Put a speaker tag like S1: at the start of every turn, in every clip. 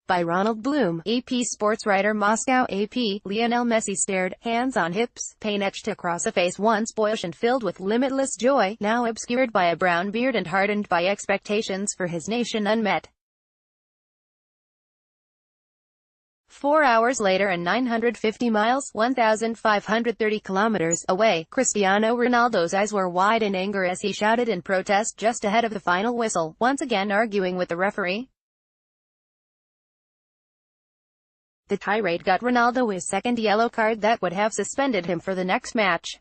S1: By Ronald Bloom, AP sports writer. Moscow, AP. Lionel Messi stared, hands on hips, pain etched across a face once boyish and filled with limitless joy, now obscured by a brown beard and hardened by expectations for his nation unmet. 4 hours later and 950 miles, 1,530 kilometers, away, Cristiano Ronaldo's eyes were wide in anger as he shouted in protest just ahead of the final whistle, once again arguing with the referee. The tirade got Ronaldo his second yellow card that would have suspended him for the next match.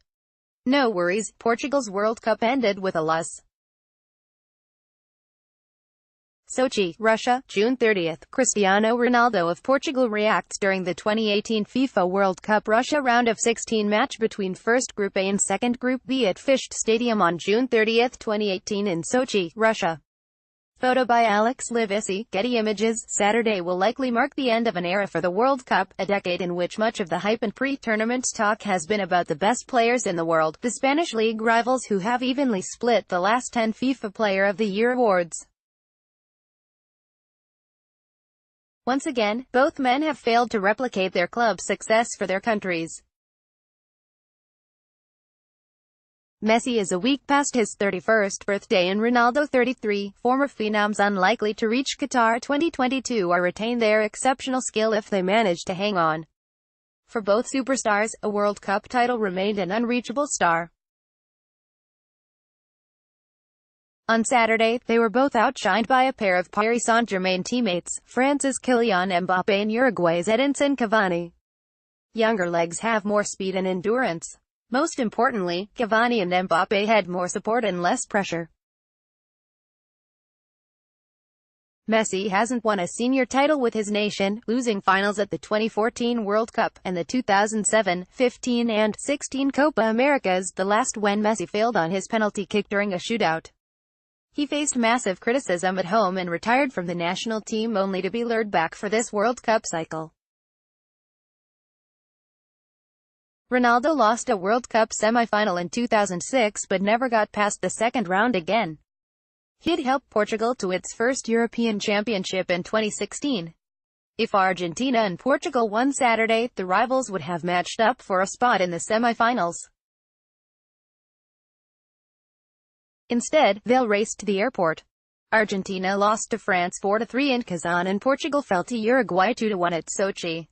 S1: No worries, Portugal's World Cup ended with a loss. Sochi, Russia, June 30th. Cristiano Ronaldo of Portugal reacts during the 2018 FIFA World Cup Russia round of 16 match between first Group A and second Group B at Fisht Stadium on June 30th, 2018 in Sochi, Russia. Photo by Alex Livisi, Getty Images. Saturday will likely mark the end of an era for the World Cup, a decade in which much of the hype and pre-tournament talk has been about the best players in the world, the Spanish league rivals who have evenly split the last 10 FIFA Player of the Year awards. Once again, both men have failed to replicate their club's success for their countries. Messi is a week past his 31st birthday and Ronaldo 33, former phenoms unlikely to reach Qatar 2022 or retain their exceptional skill if they manage to hang on. For both superstars, a World Cup title remained an unreachable star. On Saturday, they were both outshined by a pair of Paris Saint-Germain teammates, France's Kylian Mbappé and Uruguay's Edinson Cavani. Younger legs have more speed and endurance. Most importantly, Cavani and Mbappé had more support and less pressure. Messi hasn't won a senior title with his nation, losing finals at the 2014 World Cup, and the 2007, 15 and 16 Copa Americas, the last when Messi failed on his penalty kick during a shootout. He faced massive criticism at home and retired from the national team only to be lured back for this World Cup cycle. Ronaldo lost a World Cup semi-final in 2006 but never got past the second round again. He'd helped Portugal to its first European Championship in 2016. If Argentina and Portugal won Saturday, the rivals would have matched up for a spot in the semi-finals. Instead, they'll race to the airport. Argentina lost to France 4-3 in Kazan and Portugal fell to Uruguay 2-1 at Sochi.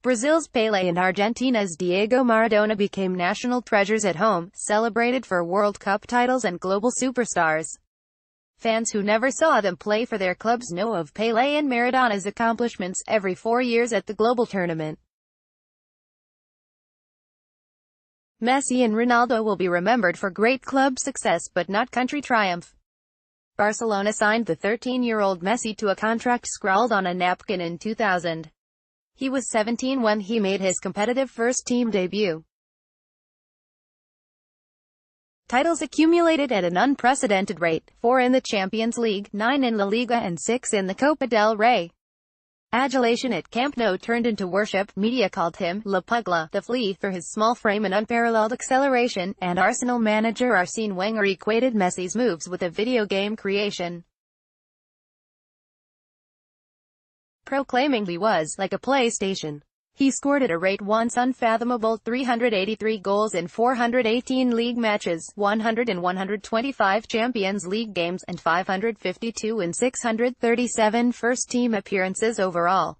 S1: Brazil's Pelé and Argentina's Diego Maradona became national treasures at home, celebrated for World Cup titles and global superstars. Fans who never saw them play for their clubs know of Pelé and Maradona's accomplishments every 4 years at the global tournament. Messi and Ronaldo will be remembered for great club success but not country triumph. Barcelona signed the 13-year-old Messi to a contract scrawled on a napkin in 2000. He was 17 when he made his competitive first-team debut. Titles accumulated at an unprecedented rate, 4 in the Champions League, 9 in La Liga and 6 in the Copa del Rey. Adulation at Camp Nou turned into worship. Media called him La Pugla, the flea, for his small frame and unparalleled acceleration, and Arsenal manager Arsene Wenger equated Messi's moves with a video game creation, proclaiming he was like a PlayStation. He scored at a rate once unfathomable: 383 goals in 418 league matches, 100 in 125 Champions League games, and 552 in 637 first-team appearances overall.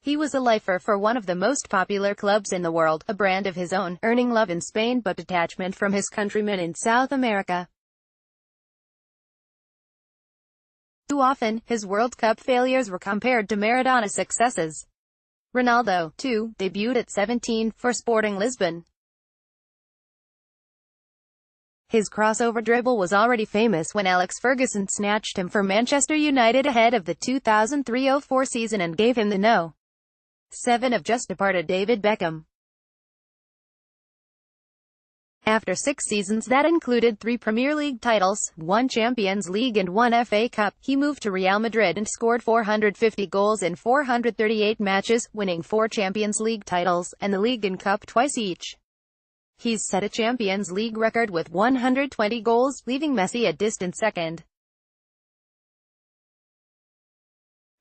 S1: He was a lifer for one of the most popular clubs in the world, a brand of his own, earning love in Spain but detachment from his countrymen in South America. Too often, his World Cup failures were compared to Maradona's successes. Ronaldo, too, debuted at 17, for Sporting Lisbon. His crossover dribble was already famous when Alex Ferguson snatched him for Manchester United ahead of the 2003-04 season and gave him the No. 7 of just departed David Beckham. After 6 seasons that included 3 Premier League titles, 1 Champions League and 1 FA Cup, he moved to Real Madrid and scored 450 goals in 438 matches, winning 4 Champions League titles, and the League and Cup twice each. He's set a Champions League record with 120 goals, leaving Messi a distant second.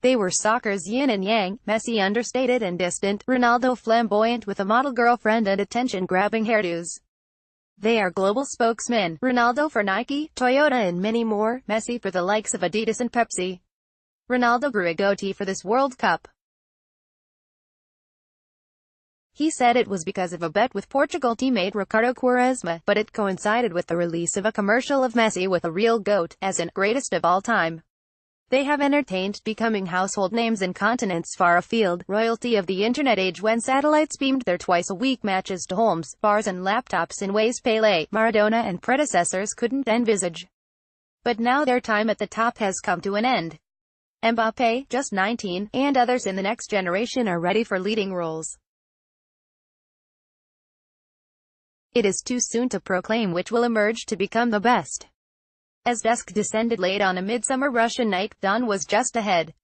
S1: They were soccer's yin and yang, Messi understated and distant, Ronaldo flamboyant with a model girlfriend and attention-grabbing hairdos. They are global spokesmen, Ronaldo for Nike, Toyota and many more, Messi for the likes of Adidas and Pepsi. Ronaldo grew a goatee for this World Cup. He said it was because of a bet with Portugal teammate Ricardo Quaresma, but it coincided with the release of a commercial of Messi with a real GOAT, as in, greatest of all time. They have entertained, becoming household names in continents far afield, royalty of the internet age when satellites beamed their twice-a-week matches to homes, bars and laptops in ways Pelé, Maradona and predecessors couldn't envisage. But now their time at the top has come to an end. Mbappé, just 19, and others in the next generation are ready for leading roles. It is too soon to proclaim which will emerge to become the best. As dusk descended late on a midsummer Russian night, dawn was just ahead.